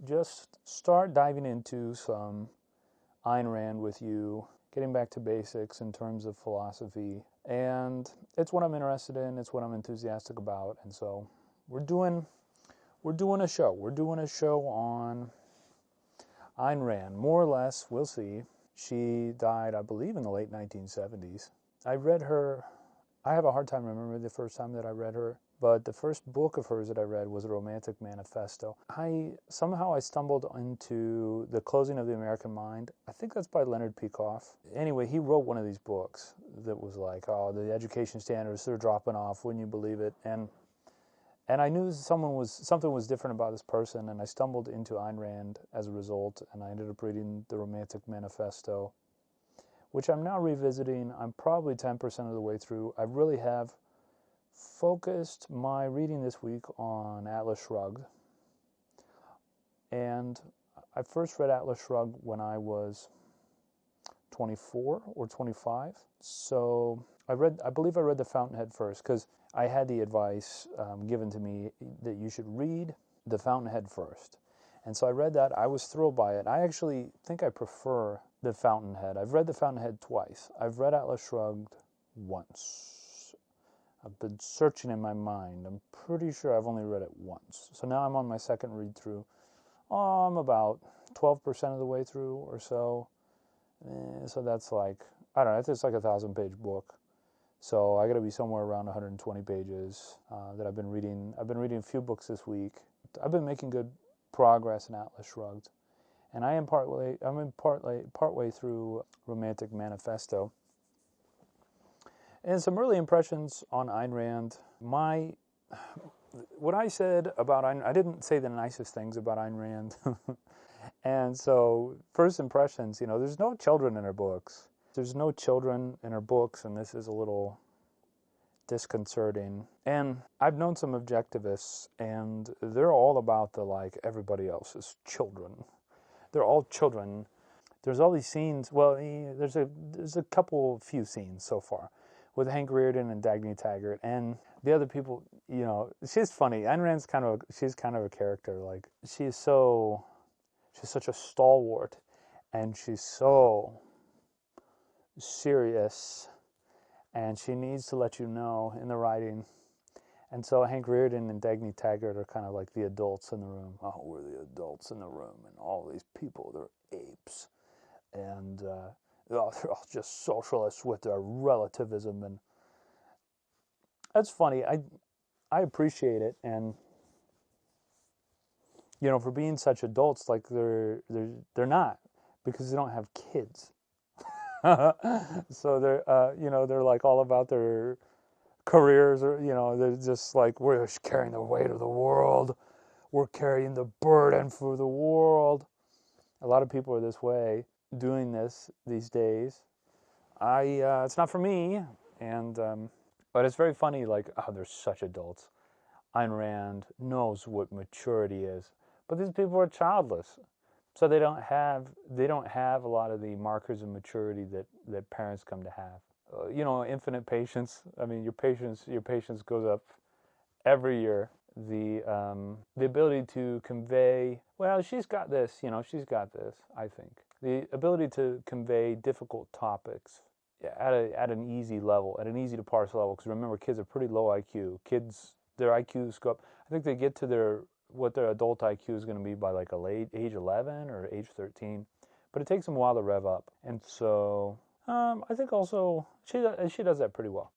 just start diving into some Ayn Rand with you, getting back to basics in terms of philosophy. And it's what I'm interested in, it's what I'm enthusiastic about, and so we're doing a show. We're doing a show on Ayn Rand, more or less. We'll see. She died, I believe, in the late 1970s. I read her. I have a hard time remembering the first time that I read her, but the first book of hers that I read was A Romantic Manifesto. Somehow I stumbled into The Closing of the American Mind. I think that's by Leonard Peikoff. Anyway, he wrote one of these books that was like, oh, the education standards, they're dropping off, wouldn't you believe it? And I knew something was different about this person, and I stumbled into Ayn Rand as a result, and I ended up reading The Romantic Manifesto, which I'm now revisiting. I'm probably 10% of the way through. I really have focused my reading this week on Atlas Shrugged. And I first read Atlas Shrugged when I was 24 or 25. So I believe I read The Fountainhead first, because I had the advice given to me that you should read The Fountainhead first. And so I read that. I was thrilled by it. I actually think I prefer The Fountainhead. I've read The Fountainhead twice. I've read Atlas Shrugged once. I've been searching in my mind. I'm pretty sure I've only read it once. So now I'm on my second read through. I'm about 12% of the way through or so. So that's like, I don't know, it's like a 1,000-page book. So I got to be somewhere around 120 pages that I've been reading. I've been reading a few books this week. I've been making good progress in Atlas Shrugged, and I'm partway through Romantic Manifesto. And some early impressions on Ayn Rand. What I said about I didn't say the nicest things about Ayn Rand. And so first impressions, there's no children in her books. There's no children in her books, and this is a little disconcerting. And I've known some objectivists, and they're all about everybody else's children. They're all children. There's all these scenes. Well, there's a few scenes so far with Hank Rearden and Dagny Taggart, and the other people. She's funny. Ayn Rand's she's kind of a character. Like she's such a stalwart, and she's so serious, and she needs to let you know in the writing. And so Hank Rearden and Dagny Taggart are kind of like the adults in the room. Oh, we're the adults in the room, and all these people, they're apes, and they're all just socialists with their relativism, and that's funny. I appreciate it, and for being such adults, like they're not, because they don't have kids. So they're like all about their careers, or they're just like, we're carrying the weight of the world, we're carrying the burden for the world. A lot of people are this way, doing this these days. It's not for me, and but it's very funny. Like, oh, they're such adults. Ayn Rand knows what maturity is, but these people are childless. So they don't have a lot of the markers of maturity that parents come to have. Infinite patience. I mean, your patience goes up every year. The ability to convey, well, she's got this. She's got this. I think the ability to convey difficult topics at an easy level, at an easy to parse level. Because remember, kids are pretty low IQ. Kids, their IQs go up. I think they get to what their adult IQ is going to be by like a late age 11 or age 13, but it takes them a while to rev up. And so I think also she does that pretty well.